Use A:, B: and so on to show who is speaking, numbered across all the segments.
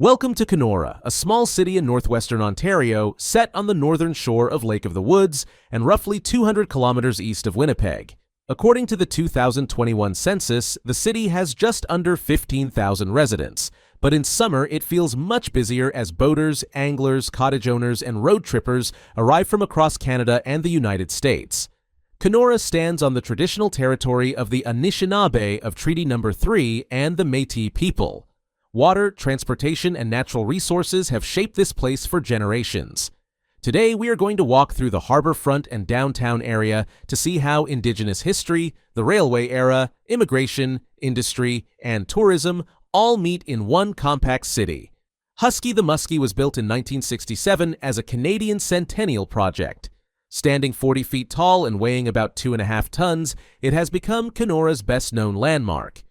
A: Welcome to Kenora, a small city in Northwestern Ontario set on the northern shore of Lake of the Woods and roughly 200 kilometers east of Winnipeg. According to the 2021 census, the city has just under 15,000 residents, but in summer it feels much busier as boaters, anglers, cottage owners, and road trippers arrive from across Canada and the United States. Kenora stands on the traditional territory of the Anishinaabe of Treaty No. 3 and the Métis people. Water, transportation, and natural resources have shaped this place for generations. Today, we are going to walk through the Harbourfront and downtown area to see how Indigenous history, the railway era, immigration, industry, and tourism all meet in one compact city. Husky the Muskie was built in 1967 as a Canadian centennial project. Standing 40 feet tall and weighing about 2.5 tons, it has become Kenora's best-known landmark.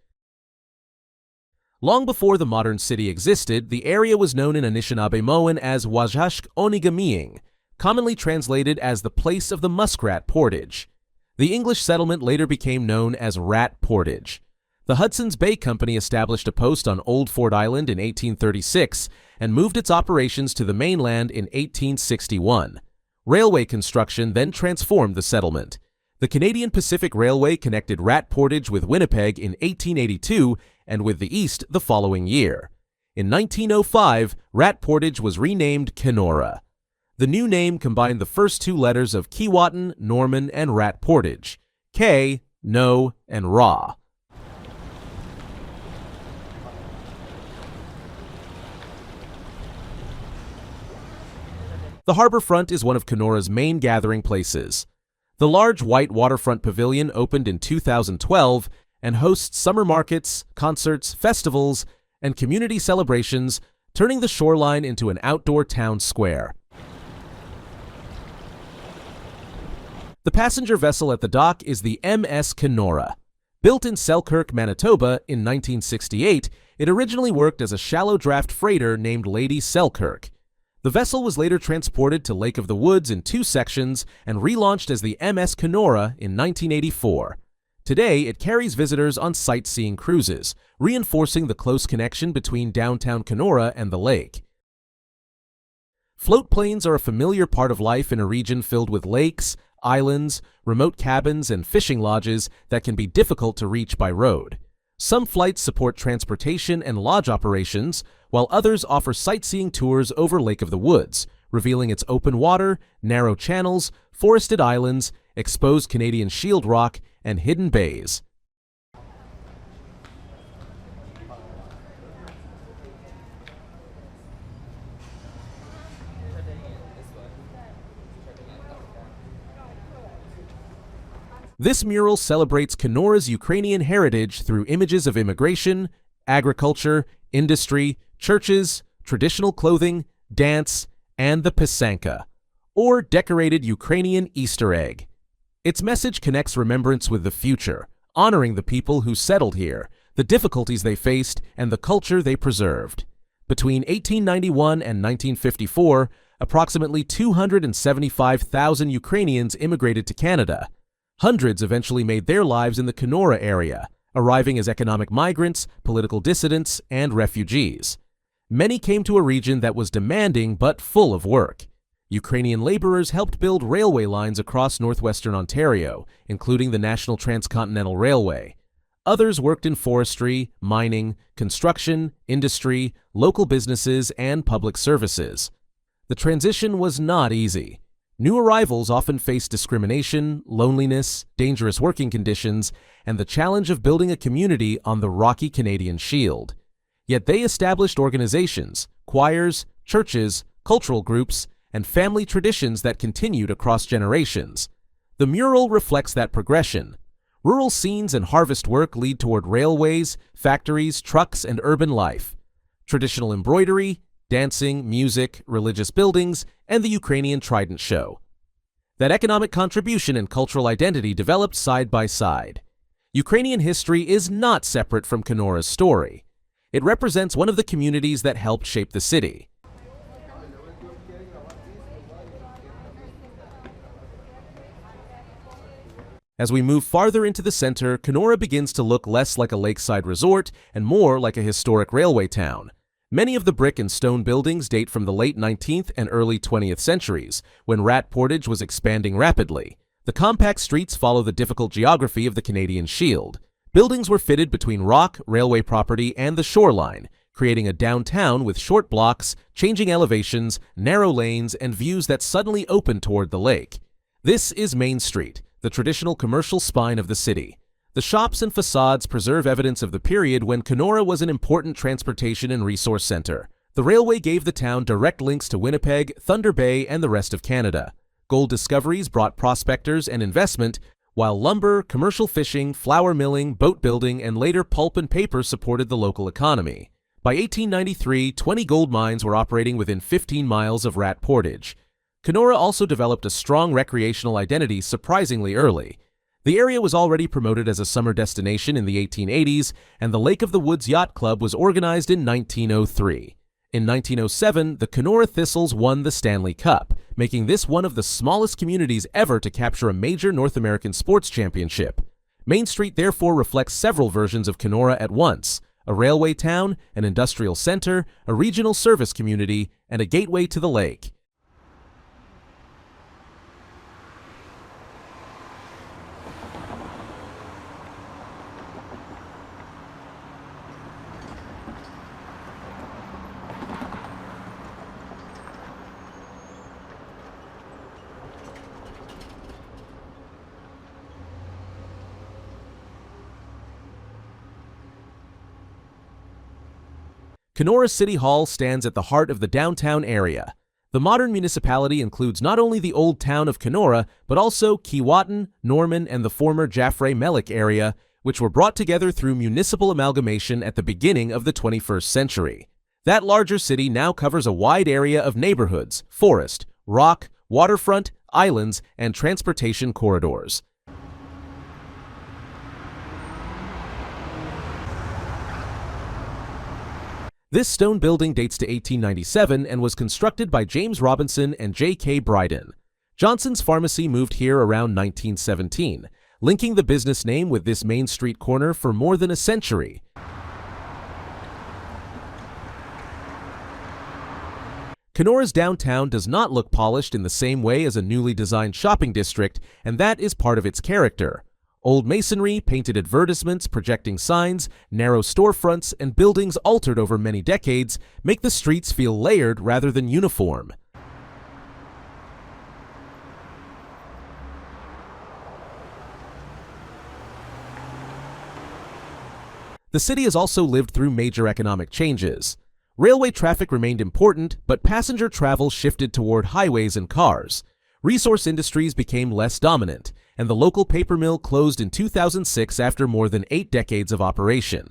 A: Long before the modern city existed, the area was known in Anishinaabe-Moan as Wajashk Onigamiing, commonly translated as the place of the muskrat Portage. The English settlement later became known as Rat Portage. The Hudson's Bay Company established a post on Old Fort Island in 1836 and moved its operations to the mainland in 1861. Railway construction then transformed the settlement. The Canadian Pacific Railway connected Rat Portage with Winnipeg in 1882 and with the east the following year. In 1905, Rat Portage was renamed Kenora. The new name combined the first two letters of Keewatin, Norman, and Rat Portage, K, No, and Ra. The Harbourfront is one of Kenora's main gathering places. The large white Waterfront Pavilion opened in 2012 and hosts summer markets, concerts, festivals, and community celebrations, turning the shoreline into an outdoor town square. The passenger vessel at the dock is the MS Kenora. Built in Selkirk, Manitoba in 1968, it originally worked as a shallow draft freighter named Lady Selkirk. The vessel was later transported to Lake of the Woods in 2 sections and relaunched as the MS Kenora in 1984. Today, it carries visitors on sightseeing cruises, reinforcing the close connection between downtown Kenora and the lake. Floatplanes are a familiar part of life in a region filled with lakes, islands, remote cabins, and fishing lodges that can be difficult to reach by road. Some flights support transportation and lodge operations, while others offer sightseeing tours over Lake of the Woods, revealing its open water, narrow channels, forested islands, exposed Canadian shield rock, and hidden bays. This mural celebrates Kenora's Ukrainian heritage through images of immigration, agriculture, industry, churches, traditional clothing, dance, and the pisanka, or decorated Ukrainian Easter egg. Its message connects remembrance with the future, honoring the people who settled here, the difficulties they faced, and the culture they preserved. Between 1891 and 1954, approximately 275,000 Ukrainians immigrated to Canada. Hundreds eventually made their lives in the Kenora area, arriving as economic migrants, political dissidents, and refugees. Many came to a region that was demanding but full of work. Ukrainian laborers helped build railway lines across Northwestern Ontario, including the National Transcontinental Railway. Others worked in forestry, mining, construction, industry, local businesses, and public services. The transition was not easy. New arrivals often faced discrimination, loneliness, dangerous working conditions, and the challenge of building a community on the rocky Canadian Shield. Yet they established organizations, choirs, churches, cultural groups, and family traditions that continued across generations. The mural reflects that progression. Rural scenes and harvest work lead toward railways, factories, trucks, and urban life. Traditional embroidery, dancing, music, religious buildings, and the Ukrainian Trident Show. That economic contribution and cultural identity developed side by side. Ukrainian history is not separate from Kenora's story. It represents one of the communities that helped shape the city. As we move farther into the center, Kenora begins to look less like a lakeside resort and more like a historic railway town. Many of the brick and stone buildings date from the late 19th and early 20th centuries, when Portage was expanding rapidly. The compact streets follow the difficult geography of the Canadian Shield. Buildings were fitted between rock, railway property, and the shoreline, creating a downtown with short blocks, changing elevations, narrow lanes, and views that suddenly open toward the lake. This is Main Street, the traditional commercial spine of the city. The shops and facades preserve evidence of the period when Kenora was an important transportation and resource center. The railway gave the town direct links to Winnipeg, Thunder Bay, and the rest of Canada. Gold discoveries brought prospectors and investment, while lumber, commercial fishing, flour milling, boat building, and later pulp and paper supported the local economy. By 1893, 20 gold mines were operating within 15 miles of Portage. Kenora also developed a strong recreational identity surprisingly early. The area was already promoted as a summer destination in the 1880s, and the Lake of the Woods Yacht Club was organized in 1903. In 1907, the Kenora Thistles won the Stanley Cup, making this one of the smallest communities ever to capture a major North American sports championship. Main Street therefore reflects several versions of Kenora at once: a railway town, an industrial center, a regional service community, and a gateway to the lake. Kenora City Hall stands at the heart of the downtown area. The modern municipality includes not only the old town of Kenora, but also Keewatin, Norman, and the former Jaffray Mellick area, which were brought together through municipal amalgamation at the beginning of the 21st century. That larger city now covers a wide area of neighborhoods, forest, rock, waterfront, islands, and transportation corridors. This stone building dates to 1897 and was constructed by James Robinson and J.K. Bryden. Johnson's Pharmacy moved here around 1917, linking the business name with this Main Street corner for more than a century. Kenora's downtown does not look polished in the same way as a newly designed shopping district, and that is part of its character. Old masonry, painted advertisements, projecting signs, narrow storefronts, and buildings altered over many decades make the streets feel layered rather than uniform. The city has also lived through major economic changes. Railway traffic remained important, but passenger travel shifted toward highways and cars. Resource industries became less dominant, and the local paper mill closed in 2006 after more than 8 decades of operation.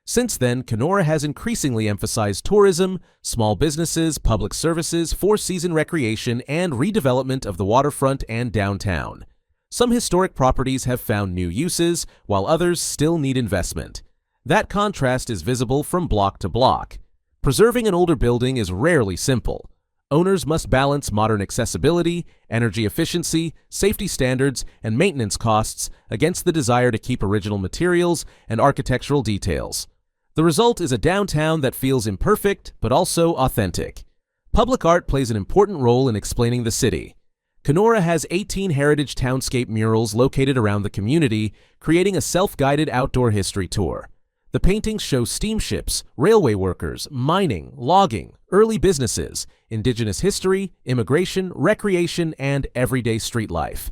A: Since then, Kenora has increasingly emphasized tourism, small businesses, public services, four-season recreation, and redevelopment of the waterfront and downtown. Some historic properties have found new uses, while others still need investment. That contrast is visible from block to block. Preserving an older building is rarely simple. Owners must balance modern accessibility, energy efficiency, safety standards, and maintenance costs against the desire to keep original materials and architectural details. The result is a downtown that feels imperfect, but also authentic. Public art plays an important role in explaining the city. Kenora has 18 heritage townscape murals located around the community, creating a self-guided outdoor history tour. The paintings show steamships, railway workers, mining, logging, early businesses, Indigenous history, immigration, recreation, and everyday street life.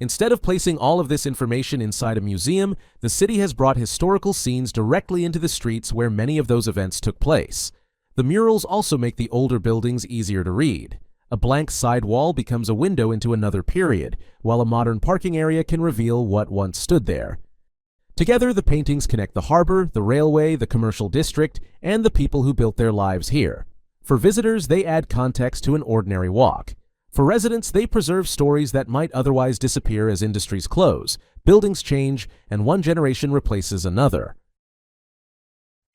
A: Instead of placing all of this information inside a museum, the city has brought historical scenes directly into the streets where many of those events took place. The murals also make the older buildings easier to read. A blank side wall becomes a window into another period, while a modern parking area can reveal what once stood there. Together, the paintings connect the harbor, the railway, the commercial district, and the people who built their lives here. For visitors, they add context to an ordinary walk. For residents, they preserve stories that might otherwise disappear as industries close, buildings change, and one generation replaces another.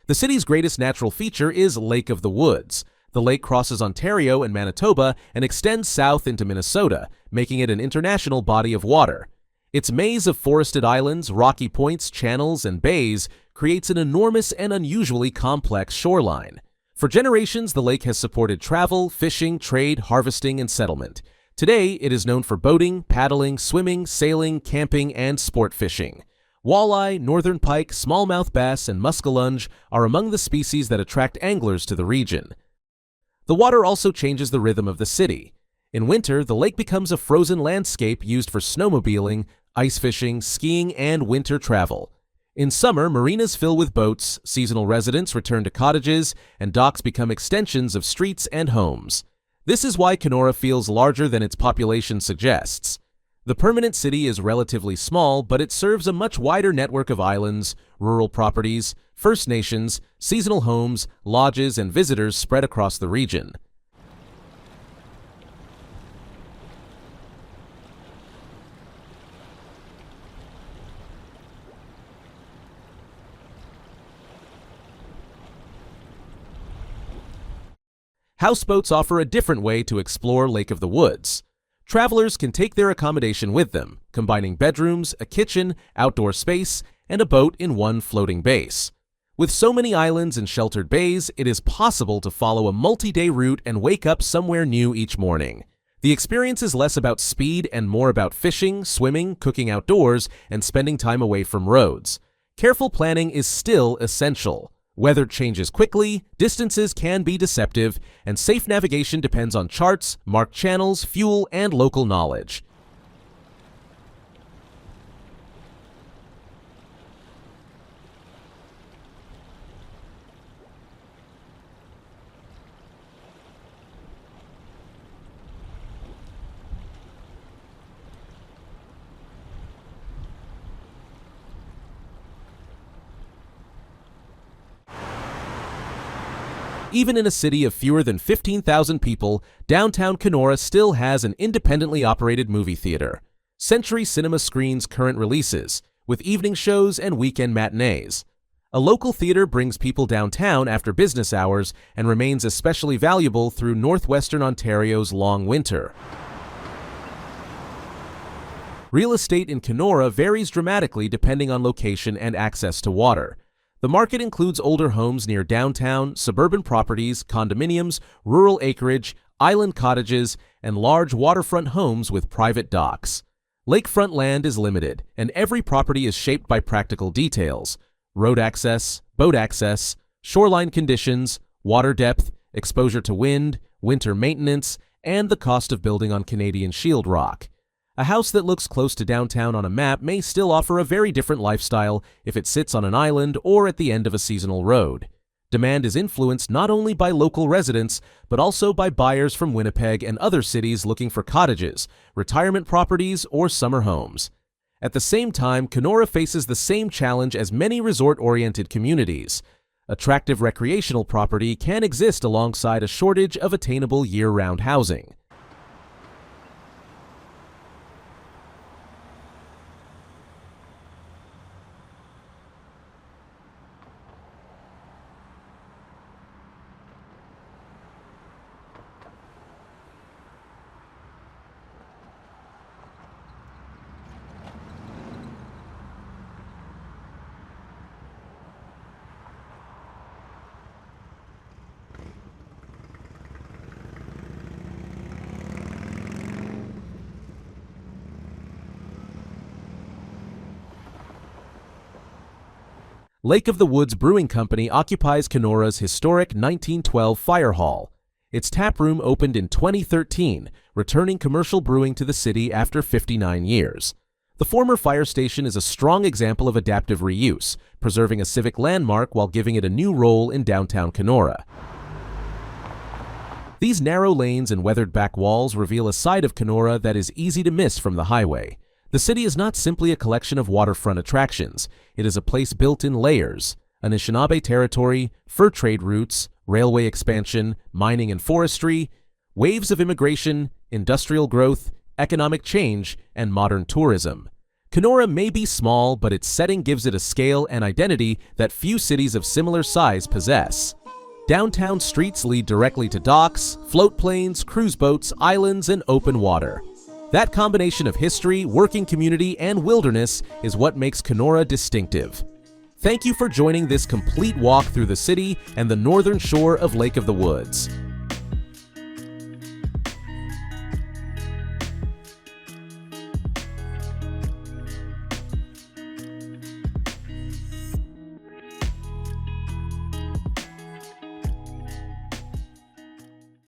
A: The city's greatest natural feature is Lake of the Woods. The lake crosses Ontario and Manitoba and extends south into Minnesota, making it an international body of water. Its maze of forested islands, rocky points, channels, and bays creates an enormous and unusually complex shoreline. For generations, the lake has supported travel, fishing, trade, harvesting, and settlement. Today, it is known for boating, paddling, swimming, sailing, camping, and sport fishing. Walleye, northern pike, smallmouth bass, and muskellunge are among the species that attract anglers to the region. The water also changes the rhythm of the city. In winter, the lake becomes a frozen landscape used for snowmobiling, ice fishing, skiing, and winter travel. In summer, marinas fill with boats, seasonal residents return to cottages, and docks become extensions of streets and homes. This is why Kenora feels larger than its population suggests. The permanent city is relatively small, but it serves a much wider network of islands, rural properties, First Nations, seasonal homes, lodges, and visitors spread across the region. Houseboats offer a different way to explore Lake of the Woods. Travelers can take their accommodation with them, combining bedrooms, a kitchen, outdoor space, and a boat in one floating base. With so many islands and sheltered bays, it is possible to follow a multi-day route and wake up somewhere new each morning. The experience is less about speed and more about fishing, swimming, cooking outdoors, and spending time away from roads. Careful planning is still essential. Weather changes quickly, distances can be deceptive, and safe navigation depends on charts, marked channels, fuel, and local knowledge. Even in a city of fewer than 15,000 people, downtown Kenora still has an independently operated movie theater. Century Cinema screens current releases, with evening shows and weekend matinees. A local theater brings people downtown after business hours and remains especially valuable through Northwestern Ontario's long winter. Real estate in Kenora varies dramatically depending on location and access to water. The market includes older homes near downtown, suburban properties, condominiums, rural acreage, island cottages, and large waterfront homes with private docks. Lakefront land is limited, and every property is shaped by practical details: road access, boat access, shoreline conditions, water depth, exposure to wind, winter maintenance, and the cost of building on Canadian shield rock. A house that looks close to downtown on a map may still offer a very different lifestyle if it sits on an island or at the end of a seasonal road. Demand is influenced not only by local residents, but also by buyers from Winnipeg and other cities looking for cottages, retirement properties, or summer homes. At the same time, Kenora faces the same challenge as many resort-oriented communities. Attractive recreational property can exist alongside a shortage of attainable year-round housing. Lake of the Woods Brewing Company occupies Kenora's historic 1912 fire hall. Its tap room opened in 2013, returning commercial brewing to the city after 59 years. The former fire station is a strong example of adaptive reuse, preserving a civic landmark while giving it a new role in downtown Kenora. These narrow lanes and weathered back walls reveal a side of Kenora that is easy to miss from the highway. The city is not simply a collection of waterfront attractions. It is a place built in layers: Anishinaabe territory, fur trade routes, railway expansion, mining and forestry, waves of immigration, industrial growth, economic change, and modern tourism. Kenora may be small, but its setting gives it a scale and identity that few cities of similar size possess. Downtown streets lead directly to docks, floatplanes, cruise boats, islands, and open water. That combination of history, working community, and wilderness is what makes Kenora distinctive. Thank you for joining this complete walk through the city and the northern shore of Lake of the Woods.